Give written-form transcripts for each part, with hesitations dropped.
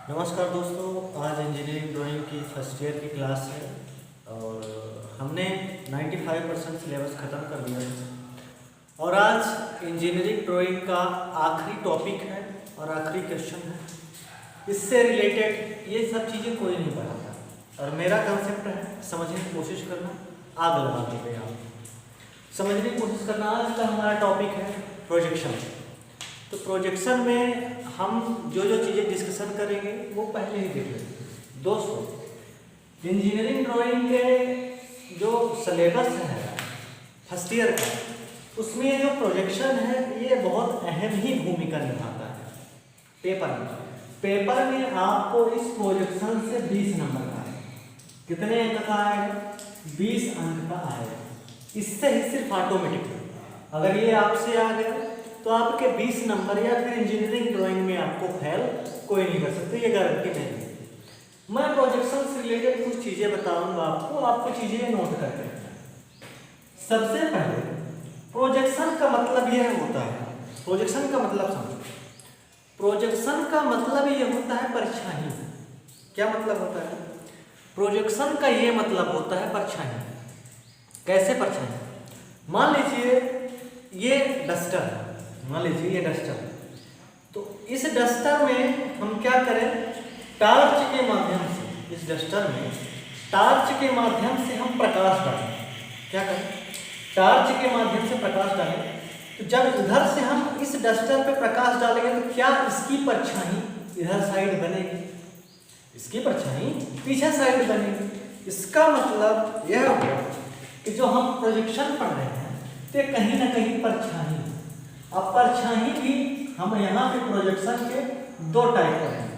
नमस्कार दोस्तों, आज इंजीनियरिंग ड्राइंग की फर्स्ट ईयर की क्लास है और हमने 95% सिलेबस ख़त्म कर दिया है और आज इंजीनियरिंग ड्राइंग का आखिरी टॉपिक है और आखिरी क्वेश्चन है। इससे रिलेटेड ये सब चीज़ें कोई नहीं पढ़ाता और मेरा कंसेप्ट है समझने की कोशिश करना, आग लगा देंगे आप समझने की कोशिश करना। आज का हमारा टॉपिक है प्रोजेक्शन। तो प्रोजेक्शन में हम जो चीज़ें डिस्कशन करेंगे वो पहले ही देख लेंगे। दोस्तों, इंजीनियरिंग ड्राइंग के जो सिलेबस है फर्स्ट ईयर का, उसमें जो प्रोजेक्शन है ये बहुत अहम ही भूमिका निभाता है। पेपर में आपको इस प्रोजेक्शन से 20 नंबर का आएगा। कितने अंक का आएगा? 20 अंक का आएगा। इससे ही सिर्फ ऑटोमेटिक, अगर ये आपसे आ गया तो आपके 20 नंबर या फिर इंजीनियरिंग ड्राइंग में आपको फेल कोई नहीं कर सकते, ये गारंटी नहीं है। मैं प्रोजेक्शन से रिलेटेड कुछ चीज़ें बताऊंगा आपको चीज़ें नोट करके रखना। सबसे पहले प्रोजेक्शन का मतलब यह होता है, प्रोजेक्शन का मतलब समझो। प्रोजेक्शन का मतलब ये होता है परछाई। क्या मतलब होता है? प्रोजेक्शन का ये मतलब होता है परछाई। कैसे परछाई? मान लीजिए ये डस्टर है, तो इस डस्टर में हम क्या करें? टार्च के माध्यम से, इस डस्टर में टार्च के माध्यम से हम प्रकाश डालें। क्या करें? टार्च के माध्यम से प्रकाश डालें। तो जब इधर से हम इस डस्टर पे प्रकाश डालेंगे तो क्या इसकी परछाई इधर साइड बनेगी? इसकी परछाई पीछे साइड बनेगी। इसका मतलब यह हुआ कि जो हम प्रोजेक्शन पढ़ रहे हैं तो कहीं ना कहीं परछाई। अब परछाई भी हम यहाँ पे प्रोजेक्शन के दो टाइप पढ़ेंगे,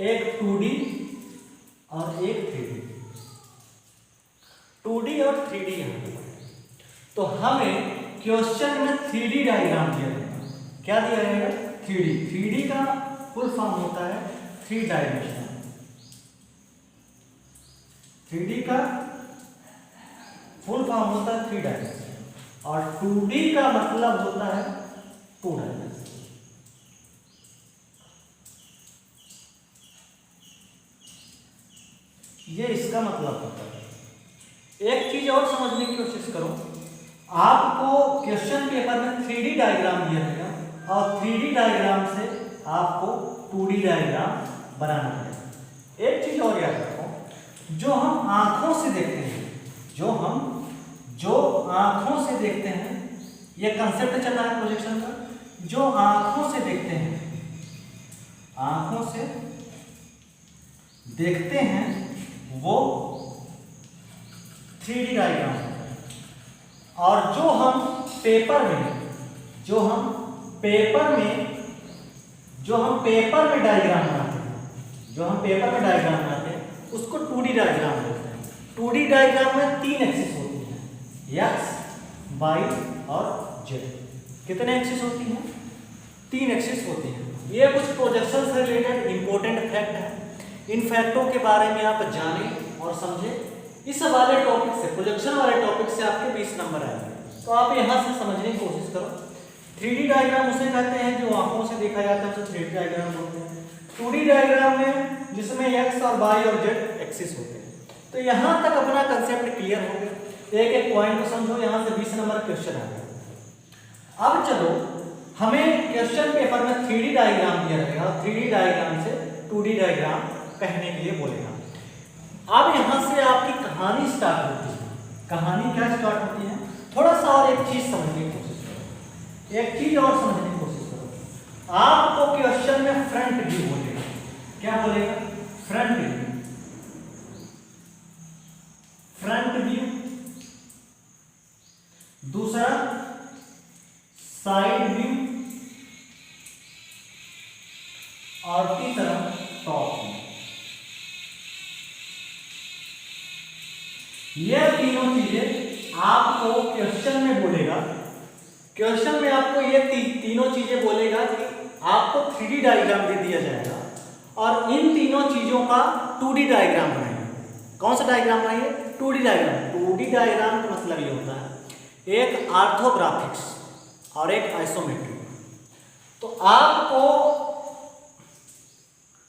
एक 2D और एक 3D। 2D और 3D यहाँ पे पढ़ेंगे। तो हमें क्वेश्चन में 3D डायग्राम दिया जाएगा। क्या दिया जाएगा? 3D। 3D का फुल फॉर्म होता है 3 डायमेंशन। 3D का फुल फॉर्म होता है 3 डायमेंशन और 2D का मतलब होता है 2 डायमेंशन। ये इसका मतलब होता है। एक चीज और समझने की कोशिश करो। आपको क्वेश्चन पेपर में 3D डायग्राम दिया जाएगा और 3D डायग्राम से आपको 2D डायग्राम बनाना पड़ेगा। एक चीज और याद रखो, जो हम आंखों से देखते हैं, जो आंखों से देखते हैं, ये कंसेप्ट चल रहा है प्रोजेक्शन का। जो आंखों से देखते हैं वो 3D डायग्राम है और जो हम पेपर में डायग्राम बनाते हैं, उसको 2D डायग्राम बोलते हैं। 2D डायग्राम में 3 एक्सिस होती हैं, x, y और z। कितने एक्सिस होती हैं? 3 एक्सिस होती हैं। ये कुछ प्रोजेक्शन से रिलेटेड इंपॉर्टेंट फैक्ट है। इन फैक्टों के बारे में आप जानें और समझें। इस वाले टॉपिक से, प्रोजेक्शन वाले टॉपिक से आपके 20 नंबर आएंगे। तो आप यहाँ से समझने की कोशिश करो। 3D डायग्राम उसे कहते हैं जो आंखों से देखा जाता है, उसे 3D डायग्राम बोलते हैं। 2D डायग्राम में जिसमें x और y और z एक्सिस होते हैं। तो यहाँ तक अपना कंसेप्ट क्लियर हो गया। एक एक पॉइंट को समझो, यहाँ से 20 नंबर क्वेश्चन आ गया। अब चलो, हमें क्वेश्चन पेपर में 3D डायग्राम दिया जाएगा और 3D डायग्राम से 2D डायग्राम कहने के लिए बोलेगा। अब यहाँ से आपकी कहानी स्टार्ट होती है। कहानी क्या स्टार्ट होती है? थोड़ा सा और एक चीज समझने की कोशिश करो, एक चीज और समझने की कोशिश करो। आपको क्वेश्चन में फ्रंट व्यू बोलेगा। क्या बोलेगा? Front view. दूसरा साइड व्यू और तीसरा टॉप व्यू। ये तीनों चीजें आपको क्वेश्चन में बोलेगा। क्वेश्चन में आपको ये तीनों चीजें बोलेगा कि आपको 3D डायग्राम दे दिया जाएगा और इन तीनों चीजों का 2D डायग्राम बनाएंगे। कौन सा डायग्राम बनाएंगे? 2D diagram. 2D डायग्राम का मतलब ये होता है एक ऑर्थोग्राफिक्स और एक आइसोमेट्रिक। तो आपको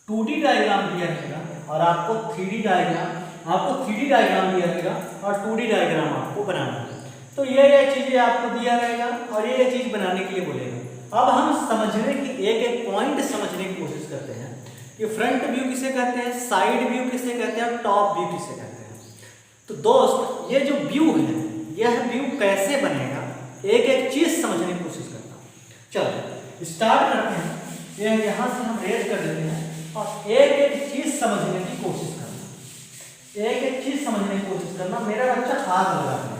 2D डायग्राम दिया रहेगा और आपको 3D डायग्राम दिया रहेगा और 2D डायग्राम आपको बनाना है। तो ये चीज़ें आपको दिया रहेगा और ये चीज़ बनाने के लिए बोलेगा। अब हम समझने की एक एक पॉइंट समझने की कोशिश करते हैं कि फ्रंट व्यू किसे कहते हैं, साइड व्यू किसे कहते हैं और टॉप व्यू किसे कहते हैं। तो दोस्त ये जो व्यू है, यह व्यू कैसे बनेगा, एक एक चीज़ समझने की कोशिश करता हूँ। चलो स्टार्ट करते हैं। ये यहाँ से हम रेज कर देते हैं और एक एक चीज़ समझने की कोशिश करना, एक एक चीज़ समझने की कोशिश करना। मेरा बच्चा हाथ लगा रहा है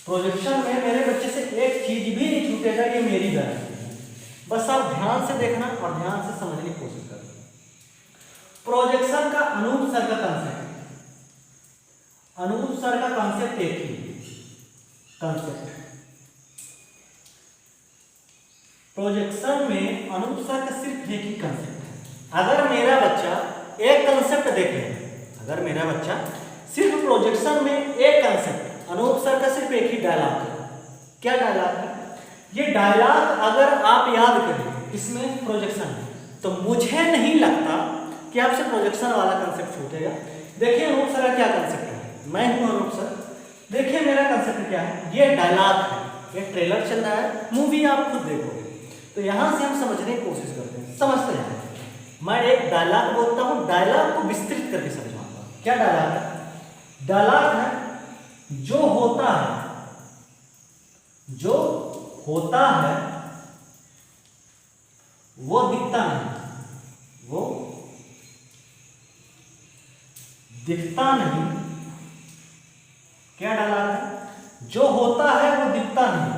प्रोजेक्शन में, मेरे बच्चे से एक चीज भी नहीं छूटेगा, ये मेरी गारंटी है। बस आप ध्यान से देखना और ध्यान से समझने की कोशिश करना। प्रोजेक्शन का अनुपसर्ग का कंसेप्ट, अनुपसर्ग का कंसेप्ट एक ही कंसेप्ट। प्रोजेक्शन में अनुपसर्ग सिर्फ एक ही कंसेप्ट है। अगर मेरा बच्चा एक कंसेप्ट देखे, अगर मेरा बच्चा सिर्फ प्रोजेक्शन में एक कंसेप्ट, अनुपसर्ग का सिर्फ एक ही डायलॉग है। क्या डायलॉग है? ये डायलॉग अगर आप याद करें इसमें प्रोजेक्शन है, तो मुझे नहीं लगता कि आपसे प्रोजेक्शन वाला कंसेप्ट छूटेगा। देखिए अनुपसर्ग क्या कंसेप्ट है, मैं हूं अनुपसर्ग। देखिए मेरा कंसेप्ट क्या है, ये डायलॉग है, ये ट्रेलर चल रहा है, मूवी आप खुद देखोगे। तो यहां से हम समझने की कोशिश करते हैं, समझते हैं। मैं एक डायलॉग बोलता हूं, डायलॉग को विस्तृत करके समझाऊंगा। क्या डायलॉग है? डायलॉग है जो होता है, जो होता है वो दिखता नहीं, वो दिखता नहीं। क्या डाला है? जो होता है वो दिखता नहीं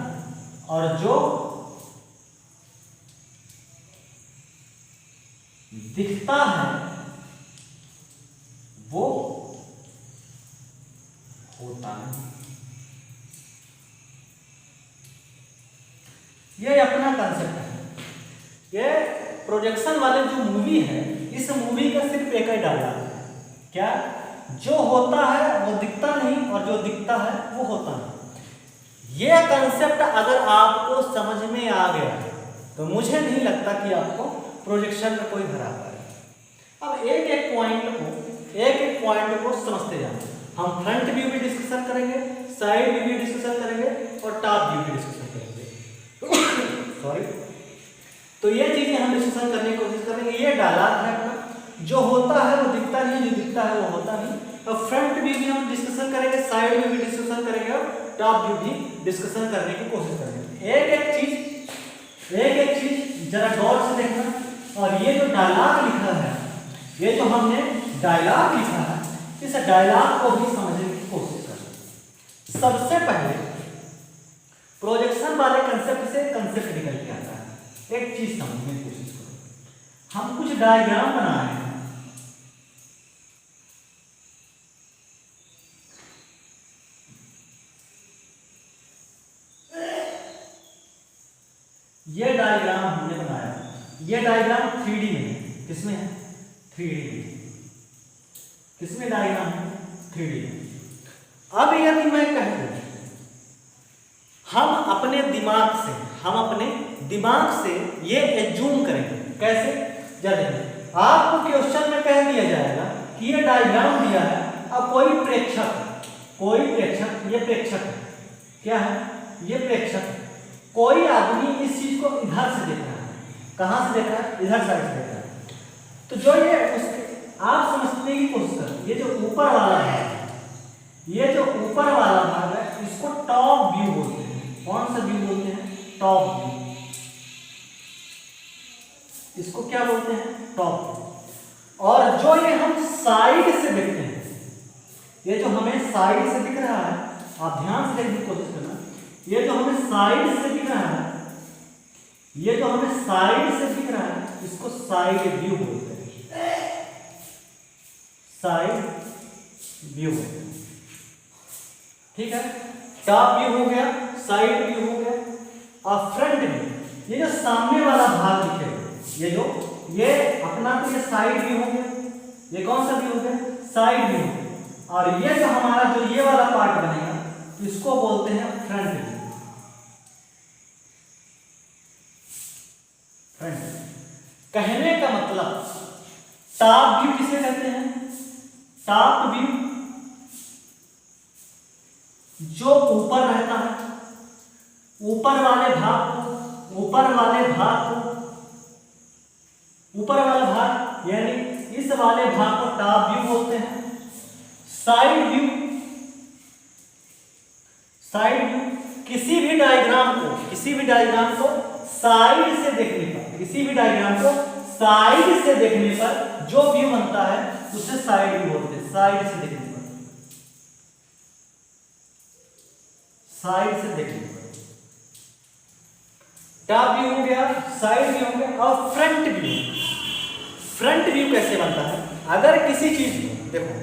और जो दिखता है वो होता है। ये अपना कंसेप्ट है। ये प्रोजेक्शन वाले जो मूवी है, इस मूवी का सिर्फ एक ही डायलॉग है। क्या? जो होता है वो दिखता नहीं और जो दिखता है वो होता नहीं। ये कंसेप्ट अगर आपको समझ में आ गया तो मुझे नहीं लगता कि आपको प्रोजेक्शन में कोई हरा पाए। अब एक एक पॉइंट को समझते जाएं। हम फ्रंट व्यू भी डिस्कशन करेंगे, साइड व्यू भी डिस्कशन करेंगे और टॉप व्यू भी डिस्कशन करेंगे। सॉरी। तो ये चीजें हम डिस्कशन करने की कोशिश करेंगे। ये डायलॉग है अपना, जो होता है वो दिखता नहीं, जो दिखता है वो होता नहीं। और फ्रंट व्यू भी हम डिस्कशन करेंगे, साइड व्यू भी डिस्कशन करेंगे और टॉप व्यू भी डिस्कशन करने की कोशिश करेंगे। एक एक चीज जरा गौर से देखना। और ये जो डायलॉग लिखा है, ये जो हमने डायलॉग लिखा है, इस डायलॉग को भी समझने की कोशिश करना। सबसे पहले प्रोजेक्शन वाले कंसेप्ट से कंसेप्ट निकल के आता है। एक चीज समझने की कोशिश करो। हम कुछ डायग्राम बनाए हैं, ये डायग्राम हमने बनाया। ये डायग्राम 3D में है। किसमें है? 3D में। किसमें डायग्राम है? 3D में। अब यदि मैं कह दूं हम अपने दिमाग से ये एज्यूम करेंगे। कैसे? जरा देखिए, आपको क्वेश्चन में कह दिया जाएगा कि ये डायग्राम दिया है। अब कोई प्रेक्षक, ये प्रेक्षक है। क्या है? ये प्रेक्षक है। कोई आदमी इस चीज को इधर से देख रहा है। कहां से देख रहा है? इधर साइड से देख रहा है। तो जो ये उसके आप समझने की कोशिश करें। ये जो ऊपर वाला है, इसको टॉप व्यू बोलते हैं। कौन सा व्यू बोलते हैं? Top view. इसको क्या बोलते हैं? Top view. और जो ये हम साइड से देखते हैं, ये जो हमें साइड से दिख रहा है, आप ध्यान से देखने की कोशिश करना। ये जो हमें साइड से दिख रहा है, इसको साइड व्यू बोलते हैं। Side view. ठीक है? टॉप व्यू हो गया, साइड व्यू हो गया। और फ्रंट व्यू, ये जो सामने वाला भाग दिखेगा, ये अपना तो ये साइड व्यू हो गया। ये कौन सा व्यू हो गया? Side view. और ये जो हमारा जो ये वाला पार्ट बनेगा, इसको बोलते हैं फ्रंट व्यू। कहने का मतलब टॉप व्यू किसे कहते हैं? टॉप व्यू जो ऊपर रहता है, ऊपर वाले भाग यानी इस वाले भाग को टॉप व्यू बोलते हैं। साइड व्यू किसी भी डायग्राम को साइड से देखने पर जो व्यू बनता है उसे साइड व्यू बोलते हैं। साइड से देखने पर टॉप व्यू हो गया, साइड व्यू हो गया, और फ्रंट व्यू कैसे बनता है? अगर किसी चीज को देखो,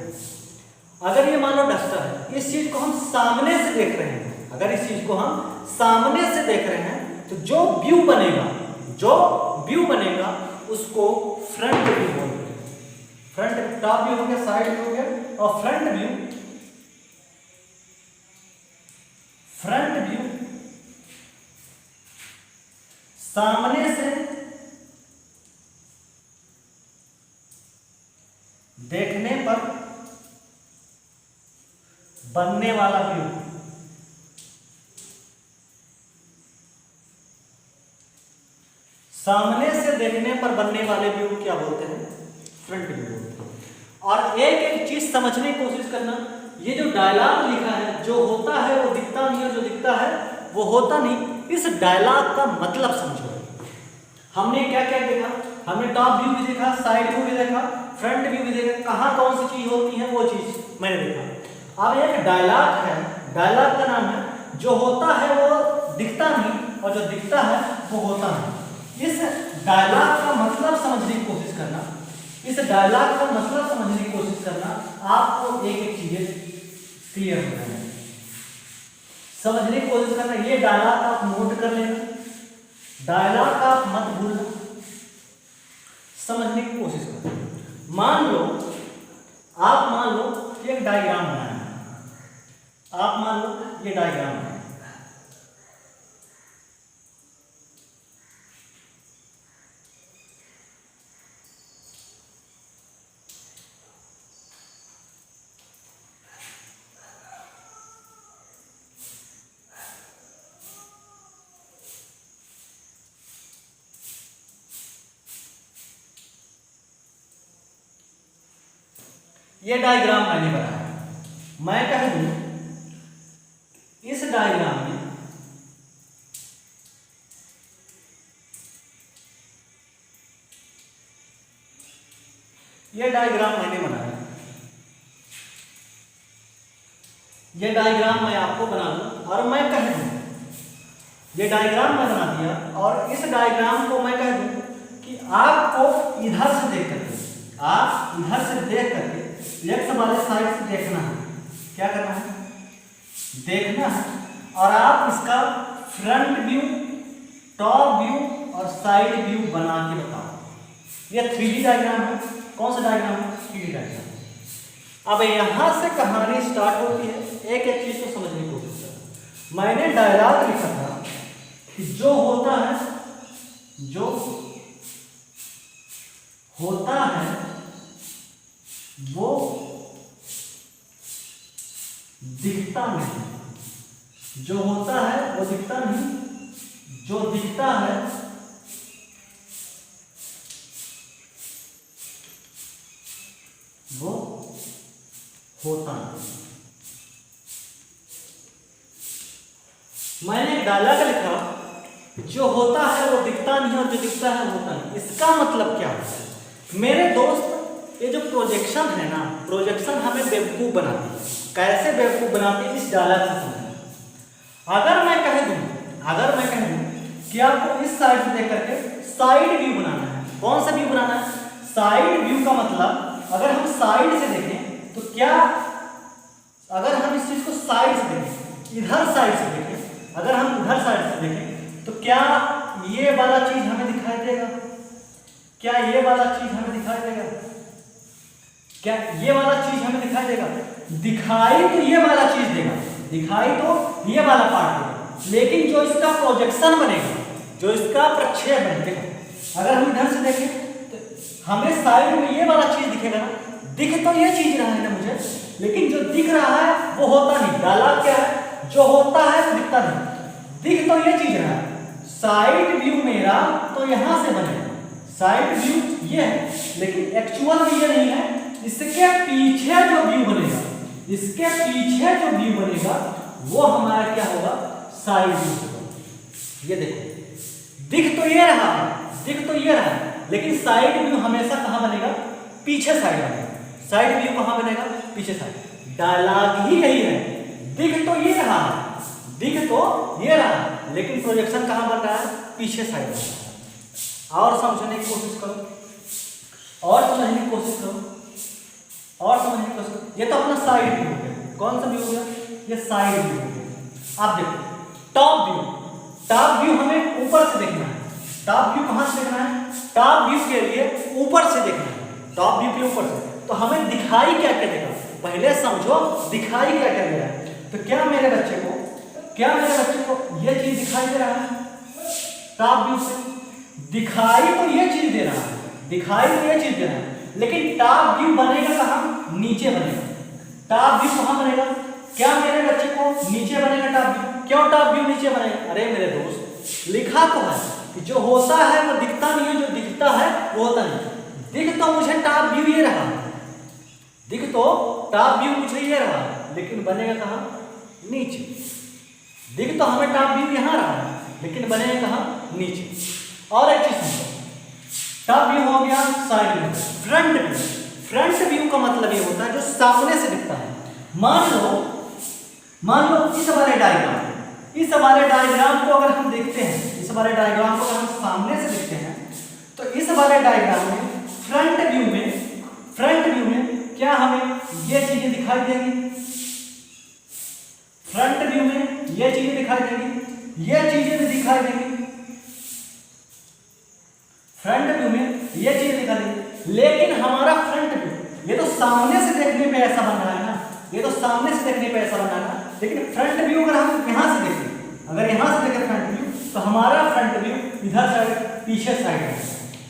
अगर ये मान लो डस्टर है, इस चीज को हम सामने से देख रहे हैं, तो जो व्यू बनेगा उसको फ्रंट व्यू बोलते हैं। टॉप व्यू हो गया, साइड व्यू हो गया, और फ्रंट व्यू सामने से देखने पर बनने वाला व्यू। सामने से देखने पर बनने वाले व्यू क्या बोलते हैं? फ्रंट व्यू बोलते हैं। और एक चीज समझने की कोशिश करना, ये जो डायलॉग लिखा है, जो होता है वो दिखता नहीं है, जो दिखता है वो होता नहीं। इस डायलॉग का मतलब समझो। हमने क्या क्या देखा? हमने टॉप व्यू भी देखा, साइड व्यू भी देखा, फ्रंट व्यू भी देखा। कहाँ कौन सी चीज होती है वो चीज मैंने देखा। अब एक डायलॉग है, डायलॉग का नाम है जो होता है वो दिखता नहीं और जो दिखता है वो होता नहीं। इस डायलॉग का मतलब समझने की कोशिश करना, आपको एक एक चीजें क्लियर होना है, समझने की कोशिश करना। ये डायलॉग आप नोट कर लेना, डायलॉग आप मत भूलना, समझने की कोशिश करना। मान लो एक डायग्राम बनाया है, ये डायग्राम है। ये डायग्राम मैंने बनाया, मैं कह दूं इस डायग्राम में ये डायग्राम मैंने बनाया, ये डायग्राम मैं आपको बना दूं और मैं कह दूं, ये डायग्राम मैं बना दिया और इस डायग्राम को मैं कह दूं कि आपको इधर से देख करके एक्स वाले साइड से देखना है। क्या करना है? देखना है। और आप इसका फ्रंट व्यू, टॉप व्यू और साइड व्यू बना के बताओ। ये 3D डायग्राम है। कौन सा डायग्राम है? 3D diagram. अब यहां से कहानी स्टार्ट होती है। एक एक चीज को समझने की कोशिश करो। मैंने डायलॉग लिखा था कि जो होता है वो दिखता नहीं, जो होता है वो दिखता नहीं, जो दिखता है वो होता नहीं। मैंने एक डायलॉग लिखा, जो होता है वो दिखता नहीं और जो दिखता है वो होता नहीं। इसका मतलब क्या होता है? मेरे दोस्त, ये जो प्रोजेक्शन है ना, प्रोजेक्शन हमें बेवकूफ बनाती है। कैसे बेवकूफ बनाती है? इस डायलॉग से समझना। अगर मैं कह दूं कि आपको इस साइड से देख करके साइड व्यू बनाना है। कौन सा व्यू बनाना है? साइड व्यू का मतलब, अगर हम साइड से देखें तो क्या, अगर हम इस चीज को साइड से देखें, इधर साइड से देखें, अगर हम इधर साइड से देखें तो क्या ये वाला चीज हमें दिखाई देगा? क्या ये वाला चीज हमें दिखाई देगा? क्या ये वाला चीज हमें दिखाई देगा? दिखाई तो ये वाला चीज देगा, दिखाई तो ये वाला पार्ट देगा, लेकिन जो इसका प्रोजेक्शन बनेगा, जो इसका प्रक्षेप बनेगा, अगर हम इधर से देखें तो हमें साइड में ये वाला चीज दिखेगा ना, दिख तो ये चीज रहा है ना मुझे, लेकिन जो दिख रहा है वो होता नहीं। डायलॉग क्या है, जो होता है वो दिखता नहीं। दिख तो ये चीज रहा है, साइड व्यू मेरा तो यहां से बनेगा, साइड व्यू ये है, लेकिन एक्चुअल में ये नहीं है। इसके पीछे जो व्यू बनेगा, इसके पीछे जो व्यू बनेगा वो हमारा क्या होगा, साइड व्यू होगा। ये देखो, दिख तो ये रहा है, दिख तो ये रहा है, लेकिन साइड व्यू हमेशा कहां बनेगा, पीछे साइड बनेगा। साइड व्यू कहां बनेगा, पीछे साइड। डायलॉग ही यही है, दिख तो ये रहा है, दिख तो ये रहा, लेकिन प्रोजेक्शन कहां बन रहा है, पीछे साइड बन रहा है। और समझने की कोशिश करो, और समझने की कोशिश करो, और समझने की कोशिश करो। ये तो अपना साइड व्यू हो गया। कौन सा व्यू हो गया, ये साइड व्यू हो गया। आप देखो टॉप व्यू, टॉप व्यू हमें ऊपर से देखना है। टॉप व्यू कहां से देखना है, टॉप व्यू के लिए ऊपर से देखना है, टॉप व्यू के ऊपर से। तो हमें दिखाई क्या क्या देगा, पहले समझो दिखाई क्या क्या दे रहा है। तो क्या मेरे बच्चे को, क्या मेरे बच्चे को ये चीज दिखाई दे रहा है, टॉप व्यू से दिखाई तो ये चीज दे रहा है, दिखाई तो ये चीज दे रहा है, लेकिन टॉप व्यू बनेगा कहां, नीचे बनेगा। टॉप व्यू कहां बनेगा, क्या मेरे बच्चे को नीचे बनेगा टॉप व्यू। क्यों टॉप व्यू नीचे बनेगा, अरे मेरे दोस्त लिखा तो है कि जो होता है वो दिखता नहीं है, जो दिखता है वो होता नहीं। दिख तो मुझे टॉप व्यू ये रहा, दिख तो टॉप व्यू मुझे ये रहा, लेकिन बनेगा कहां, नीचे। दिख तो हमें टॉप व्यू यहां रहा है, लेकिन बनेगा कहां, नीचे। और एक चीज समझो, टॉप व्यू हो गया, side view, front view. Front view का मतलब ये होता है जो सामने से दिखता है। मान लो इस वाले डायग्राम, इस वाले डायग्राम को अगर हम देखते हैं, इस वाले डायग्राम को अगर हम सामने से देखते हैं, तो इस वाले डायग्राम में फ्रंट व्यू में क्या हमें ये चीजें दिखाई देंगी, फ्रंट व्यू में ये चीजें दिखाई देंगी, ये चीजें भी दिखाई देंगी, फ्रंट व्यू में ये चीजें दिखाई देंगी। लेकिन हमारा फ्रंट व्यू ये तो सामने से देखने पे ऐसा बन रहा है ना, ये तो सामने से देखने पे ऐसा बन रहा है ना, लेकिन फ्रंट व्यू अगर हम यहां से देखें, अगर यहां से देखें फ्रंट व्यू, तो हमारा फ्रंट व्यू इधर साइड, पीछे साइड है।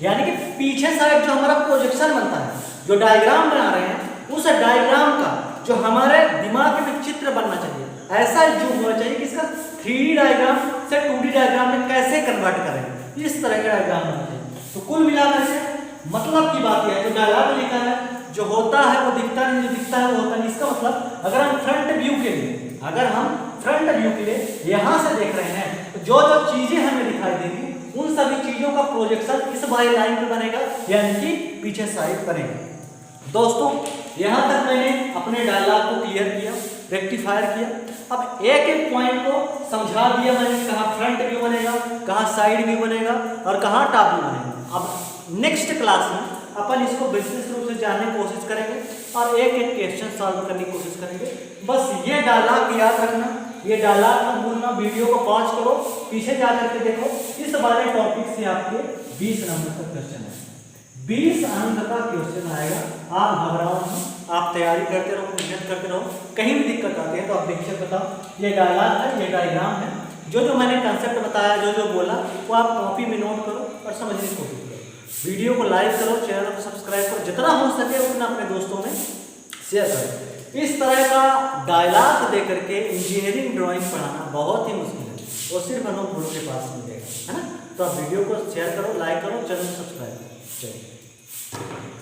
यानी कि पीछे साइड जो हमारा प्रोजेक्शन बनता है, जो डायग्राम बना रहे हैं, उस डायग्राम का जो हमारे दिमाग में चित्र बनना चाहिए, ऐसा जो होना चाहिए कि इसका 3D डायग्राम से 2D डायग्राम में कैसे कन्वर्ट करें, इस तरह का डायग्राम बनना चाहिए। तो कुल मिलाकर से मतलब की बात यह है, जो डायलॉग लिखा है, जो होता है वो दिखता नहीं, जो दिखता है वो होता नहीं। इसका मतलब अगर हम फ्रंट व्यू के लिए, अगर हम फ्रंट व्यू के लिए यहां से देख रहे हैं, तो जो जो चीजें हमें दिखाई देंगी उन सभी चीजों का प्रोजेक्शन इस वाली लाइन पे बनेगा, यानी कि पीछे साइड बनेगा। दोस्तों यहां तक मैंने अपने डायलॉग को क्लियर किया, रेक्टिफायर किया। अब एक एक पॉइंट को समझा दिया मैंने, कहाँ फ्रंट व्यू बनेगा, कहाँ साइड व्यू बनेगा और कहाँ टॉप व्यू बनेगा। अब नेक्स्ट क्लास में अपन इसको विशेष रूप से जानने की कोशिश करेंगे और एक एक क्वेश्चन सॉल्व करने की कोशिश करेंगे। बस ये डायलॉग याद रखना, ये डायलॉग मत भूलना। वीडियो को पॉज करो, पीछे जा करके देखो, इस वाले टॉपिक से आपके 20 नंबर का क्वेश्चन है, 20 अंक का क्वेश्चन आएगा। आप घबराओ नहीं, आप तैयारी करते रहो, मेहनत करते रहो। कहीं भी दिक्कत आती है तो आप बेशक बताओ। ये डायलॉग है, ये डायग्राम है, जो मैंने कंसेप्ट बताया, जो बोला वो आप कॉपी में नोट करो और समझने की कोशिश करो। वीडियो को लाइक करो, चैनल को सब्सक्राइब करो, जितना हो सके उतना अपने दोस्तों में शेयर करो। इस तरह का डायलॉग दे करके इंजीनियरिंग ड्राइंग पढ़ाना बहुत ही मुश्किल है, वो सिर्फ अनुभव के पास मिलेगा, है ना। तो आप वीडियो को शेयर करो, लाइक करो, चैनल को सब्सक्राइब करो। चलिए।